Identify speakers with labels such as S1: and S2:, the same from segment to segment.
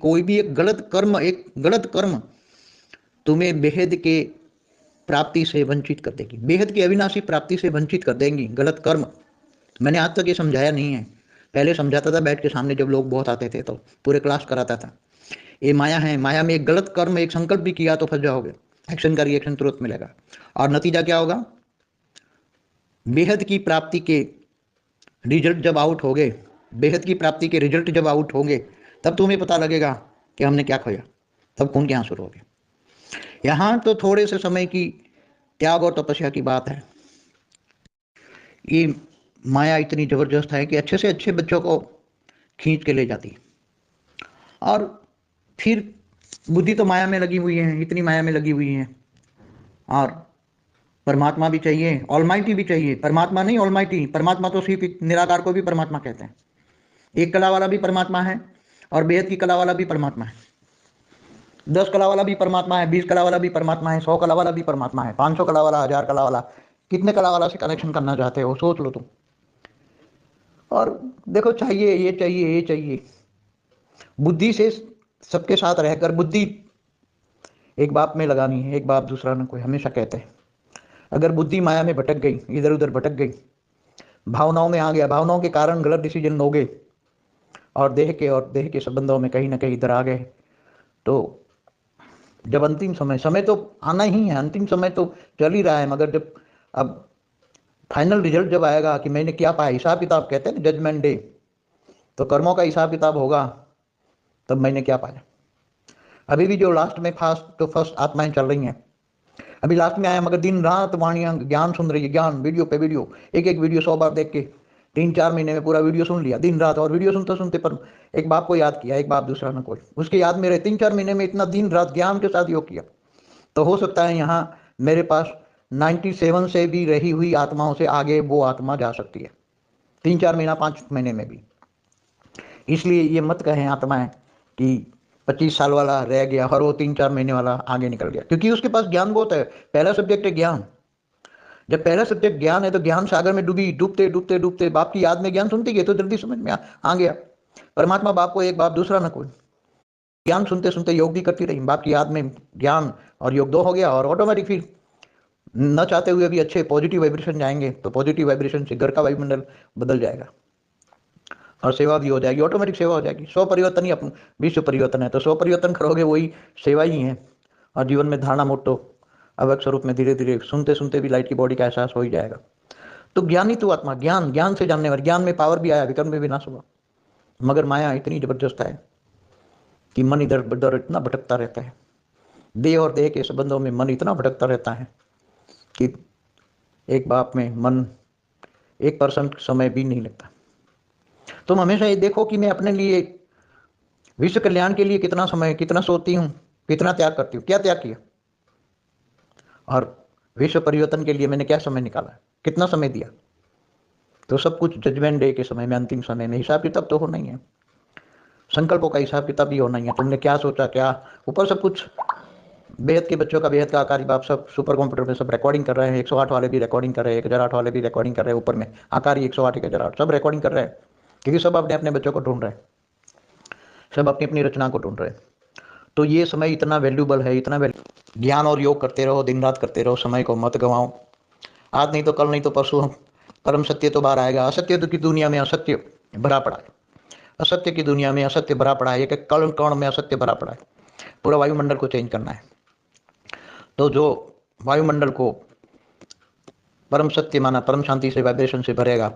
S1: कोई भी एक गलत कर्म तुम्हें बेहद के प्राप्ति से वंचित कर देगी, बेहद की अविनाशी प्राप्ति से वंचित कर देंगी गलत कर्म। मैंने आज तक ये समझाया नहीं है, पहले समझाता था बैठ के सामने, जब लोग बहुत आते थे तो पूरे क्लास कराता था। ये माया है, माया में एक गलत कर्म, एक संकल्प भी किया तो फंस जाओगे, एक्शन का रिएक्शन तुरंत मिलेगा, और नतीजा क्या होगा? बेहद की प्राप्ति के रिजल्ट जब आउट होंगे, बेहद की प्राप्ति के रिजल्ट जब आउट होंगे, तब तुम्हें पता लगेगा कि हमने क्या खोया, तब खून के आंसू रोगे। यहाँ तो थोड़े से समय की त्याग और तपस्या की बात है। ये माया इतनी जबरदस्त है कि अच्छे से अच्छे बच्चों को खींच के ले जाती, और फिर बुद्धि तो माया में लगी हुई है, इतनी माया में लगी हुई है। और परमात्मा भी चाहिए, ऑलमाइटी भी चाहिए, परमात्मा नहीं ऑलमाइटी, परमात्मा तो सिर्फ निराकार को भी परमात्मा कहते हैं। एक कला वाला भी परमात्मा है, और बेहद की कला वाला भी परमात्मा है, 10 कला वाला भी परमात्मा है, 20 कला वाला भी परमात्मा है, 100 कला वाला भी परमात्मा है, 500 कला वाला, 1000 कला वाला, कितने कला वाला से कनेक्शन करना चाहते हो सोच लो तुम। और देखो, चाहिए ये चाहिए ये चाहिए, बुद्धि से सबके साथ रहकर बुद्धि एक बाप में लगानी है, एक बाप दूसरा न कोई, हमेशा कहते हैं। अगर बुद्धि माया में भटक गई, इधर उधर भटक गई, भावनाओं में आ गया, भावनाओं के कारण गलत डिसीजन लोगे, और देह के संबंधों में कहीं ना कहीं इधर आ गए, तो जब अंतिम समय तो आना ही है, अंतिम समय तो चल ही रहा है, मगर जब अब फाइनल रिजल्ट जब आएगा कि मैंने क्या पाया, हिसाब किताब कहते हैं ना, जजमेंट डे, तो कर्मों का हिसाब किताब होगा, तब मैंने क्या पाया। अभी भी जो लास्ट में फर्स्ट आत्माएं चल रही हैं, अभी लास्ट में आया, मगर दिन रात वाणियां ज्ञान सुन रही है, ज्ञान वीडियो पे वीडियो, एक एक वीडियो 100 बार देख के 3-4 महीने में पूरा वीडियो सुन लिया दिन रात, और वीडियो सुनते सुनते पर एक बाप को याद किया, एक बाप दूसरा न कोई, उसके याद में रहे 3-4 महीने में, इतना दिन रात ज्ञान के साथ योग किया। तो हो सकता है यहाँ मेरे पास 97 से भी रही हुई आत्माओं से आगे वो आत्मा जा सकती है, 3-4 महीना 5 महीने में भी। इसलिए ये मत कहें आत्माएं कि 25 साल वाला रह गया और वो 3-4 महीने वाला आगे निकल गया, क्योंकि उसके पास ज्ञान बहुत है। पहला सब्जेक्ट है ज्ञान। जब पहला सब्जेक्ट ज्ञान है, तो ज्ञान सागर में डूबते डूबते डूबते बाप की याद में ज्ञान सुनती है, तो जल्दी समझ में आ गया। परमात्मा बाप को एक, बाप दूसरा न कोई। ज्ञान सुनते सुनते योग भी करती रही, बाप की याद में ज्ञान और योग 2 हो गया, और ऑटोमेटिक फिर न चाहते हुए भी अच्छे पॉजिटिव वाइब्रेशन जाएंगे, तो पॉजिटिव वाइब्रेशन से घर का वायुमंडल बदल जाएगा, और सेवा भी हो जाएगी, ऑटोमेटिक सेवा हो जाएगी। 100 परिवर्तन ही अपन विश्व परिवर्तन है, तो 100 परिवर्तन करोगे, वही सेवा ही है। और जीवन में धारणा मोटो अव्यक्त स्वरूप में धीरे धीरे सुनते सुनते भी लाइट की बॉडी का एहसास हो ही जाएगा। तो ज्ञानी तू आत्मा, ज्ञान, ज्ञान से जानने वाले, ज्ञान में पावर भी आया, विकर्म में विनाश हुआ, मगर माया इतनी जबरदस्त है कि मन इधर उधर इतना भटकता रहता है, देह और देह के संबंधों में मन इतना भटकता रहता है कि एक बाप में मन 1% समय भी नहीं लगता। तुम हमेशा ये देखो कि मैं अपने लिए, विश्व कल्याण के लिए कितना समय, कितना सोती हूँ, कितना त्याग करती हूँ, क्या त्याग किया, और विश्व परिवर्तन के लिए मैंने क्या समय निकाला, कितना समय दिया। तो सब कुछ जजमेंट डे के समय में, अंतिम समय में हिसाब किताब तो होना ही है, संकल्पों का हिसाब किताब भी होना ही है। तुमने क्या सोचा, क्या ऊपर सब कुछ, बेहद के बच्चों का बेहद का आकारी बाप सब सुपर कंप्यूटर में सब रिकॉर्डिंग कर रहे हैं, 108 वाले भी रिकॉर्डिंग कर रहे हैं, 1008 वाले भी रिकॉर्डिंग कर रहे हैं, ऊपर में आकारी 108 1008 सब रिकॉर्डिंग कर रहे हैं, क्योंकि सब अपने अपने बच्चों को ढूंढ रहे हैं, सब अपनी अपनी रचना को ढूंढ रहे हैं। तो ये समय इतना वैल्यूबल है, इतना ज्ञान और योग करते रहो, दिन रात करते रहो, समय को मत गंवाओ। आज नहीं तो कल, नहीं तो परसों परम सत्य तो बाहर आएगा। असत्य की दुनिया में असत्य भरा पड़ा है, असत्य की दुनिया में असत्य भरा पड़ा है, एक कण कण में असत्य भरा पड़ा है। पूरा वायुमंडल को चेंज करना है, तो जो वायुमंडल को परम सत्य माना, परम शांति से, वाइब्रेशन से भरेगा,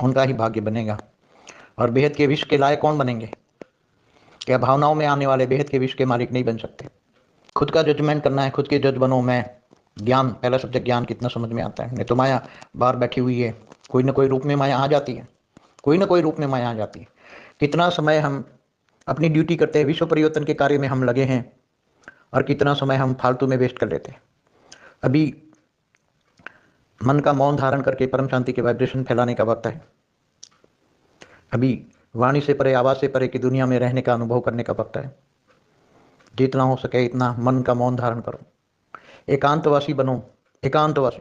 S1: उनका ही भाग्य बनेगा। और बेहद के विश्व के लायक कौन बनेंगे? क्या भावनाओं में आने वाले बेहद के विश्व के मालिक नहीं बन सकते? खुद का जजमेंट करना है, खुद के जज बनो। मैं ज्ञान, पहला सब्जेक्ट ज्ञान कितना समझ में आता है। नहीं तो माया बाहर बैठी हुई है, कोई ना कोई रूप में माया आ जाती है, कोई ना कोई रूप में माया आ जाती है। कितना समय हम अपनी ड्यूटी करते हैं, विश्व परिवर्तन के कार्य में हम लगे हैं, और कितना समय हम फालतू में वेस्ट कर लेते हैं। अभी मन का मौन धारण करके परम शांति के वाइब्रेशन फैलाने का वक्त है। अभी वाणी से परे, आवाज से परे की दुनिया में रहने का अनुभव करने का वक्त है। जितना हो सके इतना मन का मौन धारण करो, एकांतवासी बनो, एकांतवासी।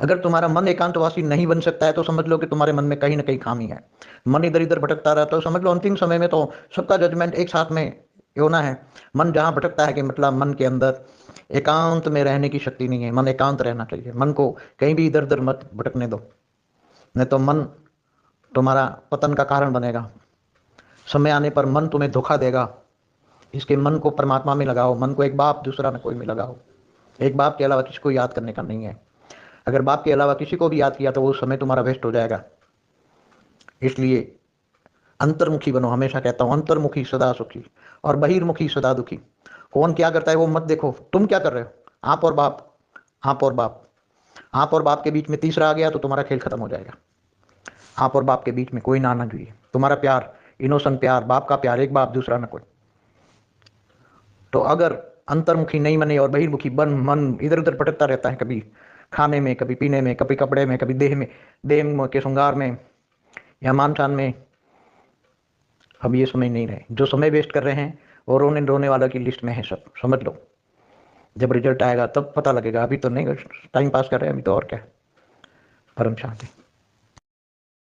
S1: अगर तुम्हारा मन एकांतवासी नहीं बन सकता है तो समझ लो कि तुम्हारे मन में कहीं ना कहीं खामी है। मन इधर इधर भटकता रहता है तो समझ लो अंतिम समय में तो सबका जजमेंट एक साथ में होना है। मन जहाँ भटकता है कि मतलब मन के अंदर एकांत में रहने की शक्ति नहीं है। मन एकांत रहना चाहिए, मन को कहीं भी इधर उधर मत भटकने दो, नहीं तो मन तुम्हारा पतन का कारण बनेगा। समय आने पर मन तुम्हें धोखा देगा। इसके मन को परमात्मा में लगाओ, मन को एक बाप दूसरा न कोई में लगाओ। एक बाप के अलावा किसी को याद करने का नहीं है। अगर बाप के अलावा किसी को भी याद किया तो वो समय तुम्हारा वेस्ट हो जाएगा। इसलिए अंतर्मुखी बनो। हमेशा कहता हूं अंतर्मुखी सदा सुखी और बहिर्मुखी सदा दुखी। कौन क्या करता है वो मत देखो, तुम क्या कर रहे हो। आप और बाप, आप और बाप, आप और बाप के बीच में तीसरा आ गया तो तुम्हारा खेल खत्म हो जाएगा। आप और बाप के बीच में कोई ना आना चाहिए। तुम्हारा प्यार इनोसेंट प्यार, बाप का प्यार, एक बाप दूसरा ना कोई। तो अगर अंतर्मुखी नहीं बने और बहिर्मुखी बन, मन इधर उधर भटकता रहता है, कभी खाने में, कभी पीने में, कभी कपड़े में, कभी देह में, देह के श्रृंगार में या मान शान में। अब ये समय नहीं रहे। जो समय वेस्ट कर रहे हैं और रोने रोने वाला की लिस्ट में है सब, समझ लो। जब रिजल्ट आएगा तब पता लगेगा, अभी तो नहीं टाइम पास कर रहे हैं, अभी तो और क्या। परम शांति।